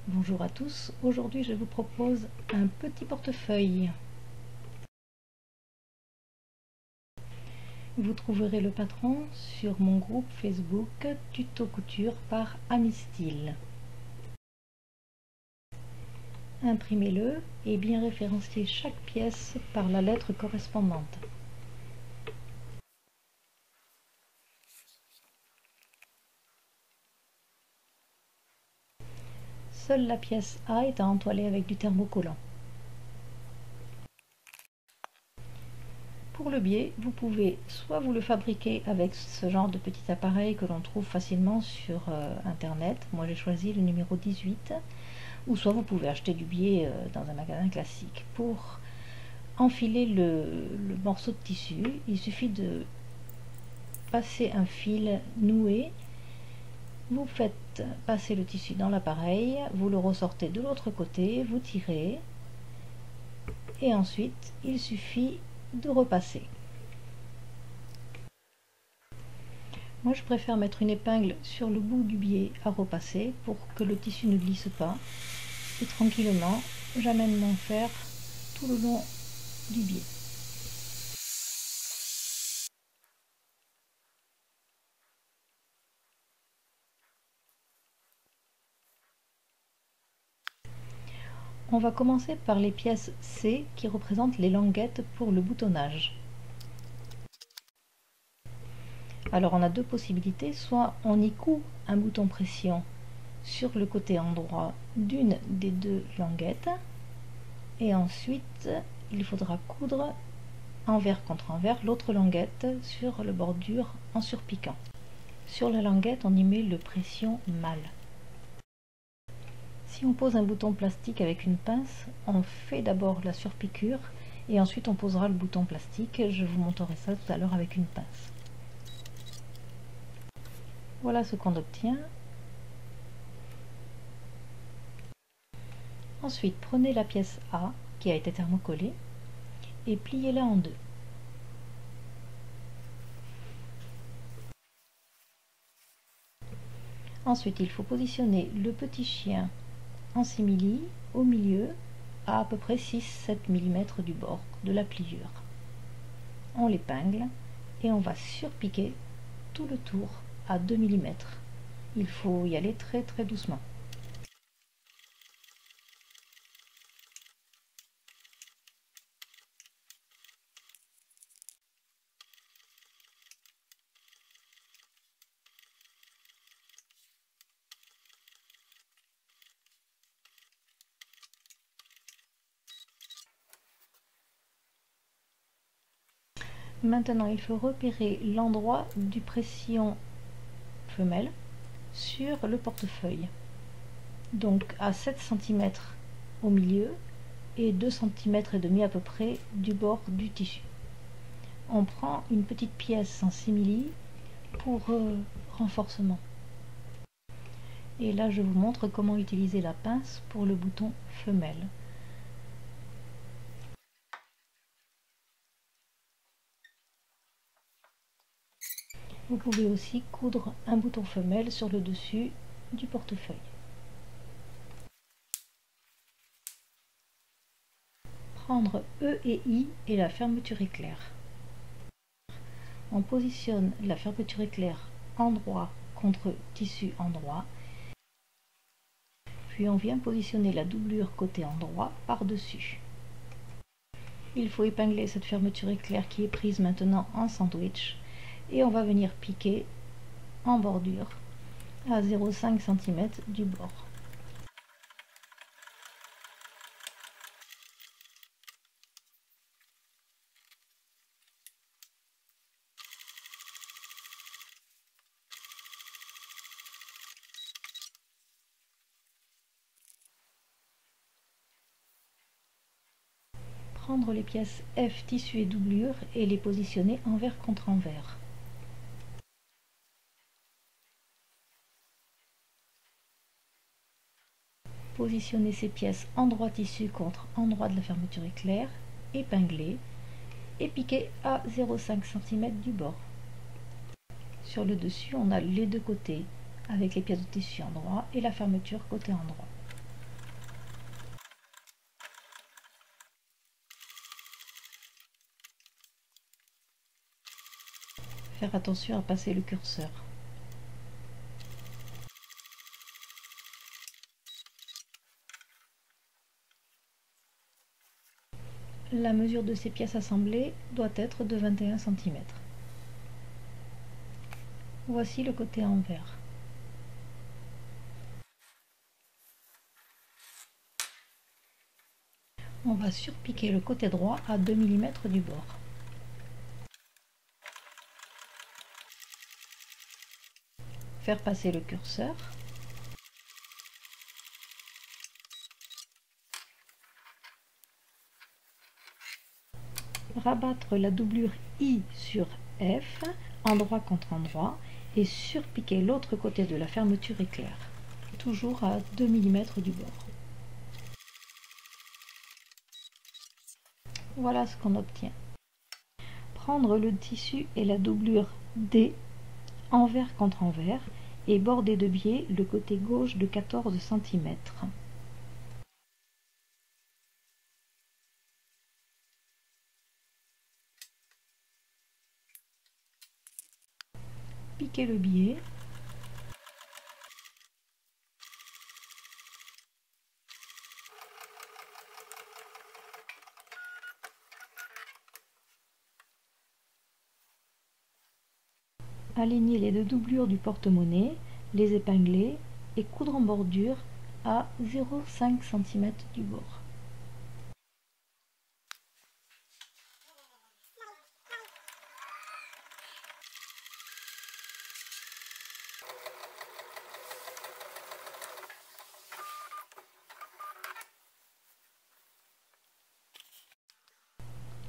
Bonjour à tous, aujourd'hui je vous propose un petit portefeuille. Vous trouverez le patron sur mon groupe Facebook Tuto Couture par Amistyle. Imprimez-le et bien référenciez chaque pièce par la lettre correspondante. Seule la pièce A est à entoiler avec du thermocollant. Pour le biais, vous pouvez soit vous le fabriquer avec ce genre de petit appareil que l'on trouve facilement sur internet, moi j'ai choisi le numéro 18, ou soit vous pouvez acheter du biais dans un magasin classique. Pour enfiler le morceau de tissu, il suffit de passer un fil noué, vous faites passer le tissu dans l'appareil, vous le ressortez de l'autre côté, vous tirez, et ensuite il suffit de repasser. Moi je préfère mettre une épingle sur le bout du biais à repasser pour que le tissu ne glisse pas, et tranquillement j'amène mon fer tout le long du biais. On va commencer par les pièces C qui représentent les languettes pour le boutonnage. Alors on a deux possibilités, soit on y coud un bouton pression sur le côté endroit d'une des deux languettes, et ensuite il faudra coudre envers contre envers l'autre languette sur le bordure en surpiquant. Sur la languette on y met le pression mâle. Si on pose un bouton plastique avec une pince, on fait d'abord la surpiqûre et ensuite on posera le bouton plastique. Je vous montrerai ça tout à l'heure avec une pince. Voilà ce qu'on obtient. Ensuite, prenez la pièce A qui a été thermocollée et pliez-la en deux. Ensuite, il faut positionner le petit chien en simili au milieu à peu près 6-7 mm du bord de la pliure. On l'épingle et on va surpiquer tout le tour à 2 mm. Il faut y aller très doucement. Maintenant, il faut repérer l'endroit du pression femelle sur le portefeuille. Donc à 7 cm au milieu et 2 cm et demi à peu près du bord du tissu. On prend une petite pièce en simili pour renforcement. Et là, je vous montre comment utiliser la pince pour le bouton femelle. Vous pouvez aussi coudre un bouton femelle sur le dessus du portefeuille. Prendre E et I et la fermeture éclair. On positionne la fermeture éclair endroit contre tissu endroit, puis on vient positionner la doublure côté endroit par-dessus. Il faut épingler cette fermeture éclair qui est prise maintenant en sandwich et on va venir piquer en bordure à 0,5 cm du bord. Prendre les pièces F, tissu et doublure et les positionner envers contre envers. Positionner ces pièces endroit tissu contre endroit de la fermeture éclair, épingler et piquer à 0,5 cm du bord. Sur le dessus, on a les deux côtés avec les pièces de tissu endroit et la fermeture côté endroit. Faire attention à passer le curseur. La mesure de ces pièces assemblées doit être de 21 cm. Voici le côté envers. On va surpiquer le côté droit à 2 mm du bord. Faire passer le curseur. Rabattre la doublure I sur F, endroit contre endroit, et surpiquer l'autre côté de la fermeture éclair, toujours à 2 mm du bord. Voilà ce qu'on obtient. Prendre le tissu et la doublure D, envers contre envers, et border de biais le côté gauche de 14 cm. Piquer le biais. Aligner les deux doublures du porte-monnaie, les épingler et coudre en bordure à 0,5 cm du bord.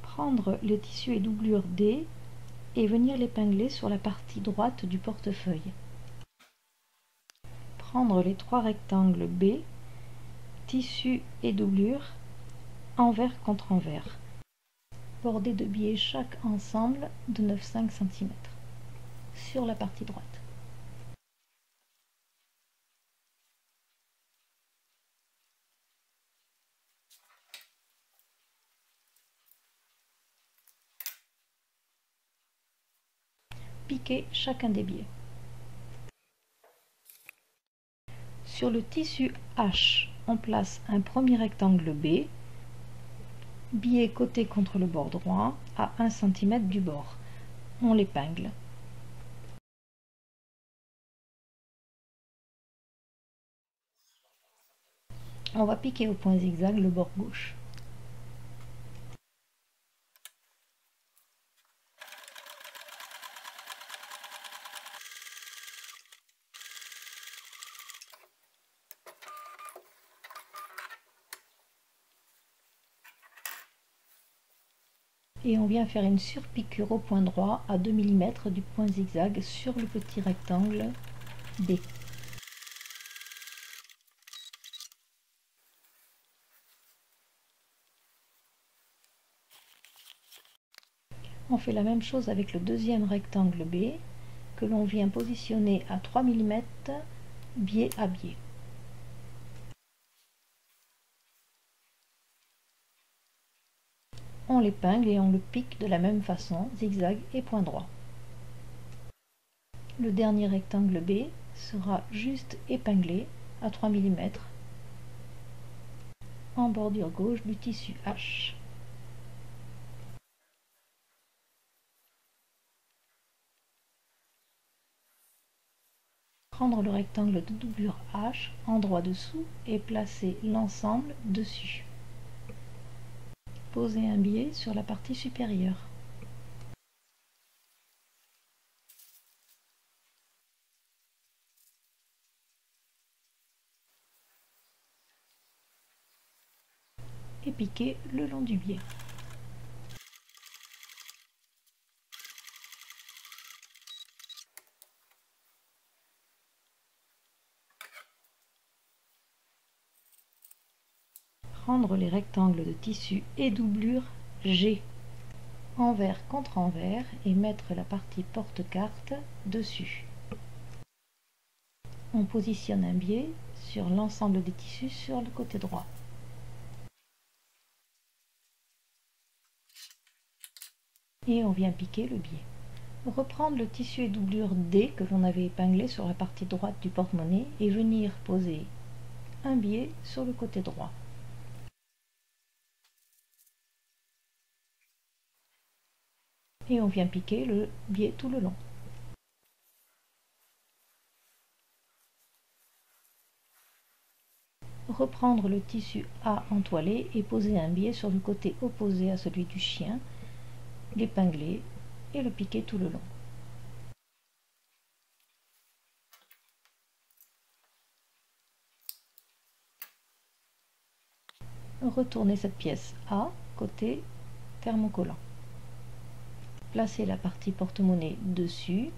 Prendre le tissu et doublure D et venir l'épingler sur la partie droite du portefeuille. Prendre les trois rectangles B, tissu et doublure, envers contre envers. Border de biais chaque ensemble de 9,5 cm sur la partie droite. Piquer chacun des biais. Sur le tissu H, on place un premier rectangle B, biais côté contre le bord droit à 1 cm du bord. On l'épingle. On va piquer au point zigzag le bord gauche. Et on vient faire une surpiqûre au point droit à 2 mm du point zigzag sur le petit rectangle B. On fait la même chose avec le deuxième rectangle B que l'on vient positionner à 3 mm biais à biais. On l'épingle et on le pique de la même façon, zigzag et point droit. Le dernier rectangle B sera juste épinglé à 3 mm en bordure gauche du tissu H. Prendre le rectangle de doublure H, endroit dessous, et placer l'ensemble dessus. Poser un biais sur la partie supérieure. Et piquer le long du biais. Prendre les rectangles de tissu et doublure G, envers contre envers, et mettre la partie porte-carte dessus. On positionne un biais sur l'ensemble des tissus sur le côté droit. Et on vient piquer le biais. Reprendre le tissu et doublure D que l'on avait épinglé sur la partie droite du porte-monnaie et venir poser un biais sur le côté droit. Et on vient piquer le biais tout le long. Reprendre le tissu A entoilé et poser un biais sur le côté opposé à celui du chien, l'épingler et le piquer tout le long. Retournez cette pièce A côté thermocollant. Placez la partie porte-monnaie dessus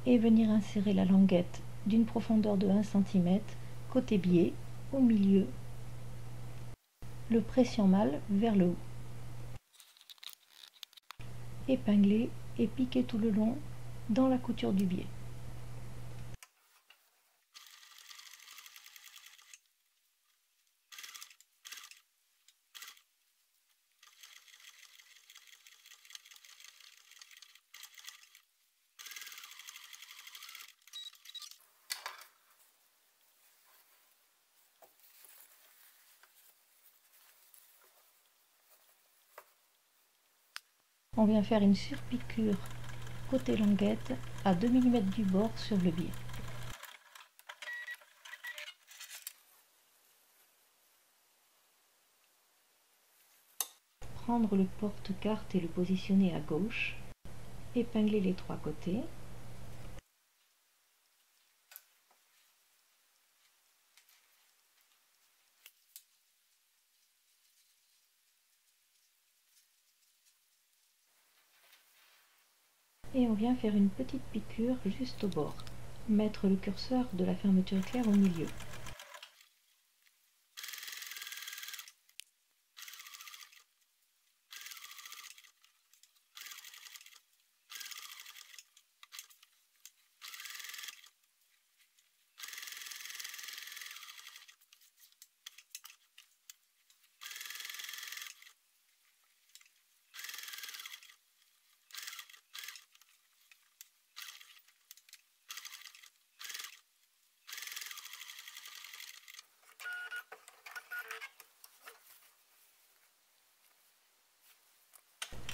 et venir insérer la languette d'une profondeur de 1 cm côté biais au milieu, le pression mal vers le haut. Épingler et piquer tout le long dans la couture du biais. On vient faire une surpiqûre côté languette à 2 mm du bord sur le biais. Prendre le porte-carte et le positionner à gauche. Épingler les 3 côtés. Et on vient faire une petite piqûre juste au bord. Mettre le curseur de la fermeture éclair au milieu.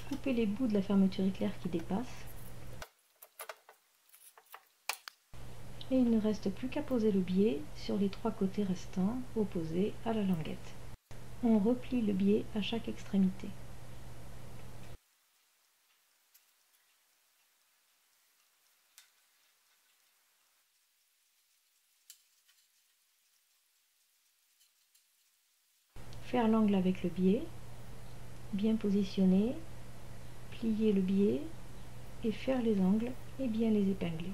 Coupez les bouts de la fermeture éclair qui dépassent. Et il ne reste plus qu'à poser le biais sur les 3 côtés restants opposés à la languette. On replie le biais à chaque extrémité. Faire l'angle avec le biais, bien positionner, plier le biais et faire les angles et bien les épingler.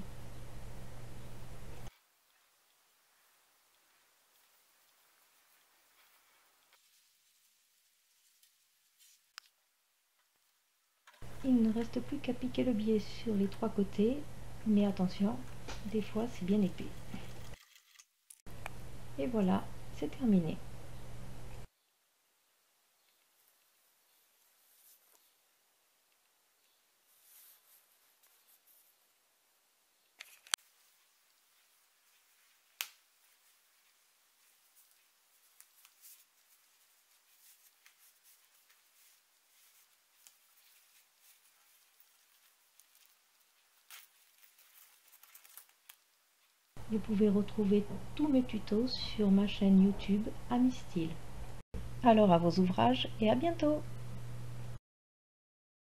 Il ne reste plus qu'à piquer le biais sur les 3 côtés, mais attention, des fois c'est bien épais. Et voilà, c'est terminé. Vous pouvez retrouver tous mes tutos sur ma chaîne YouTube Amistyle. Alors à vos ouvrages et à bientôt!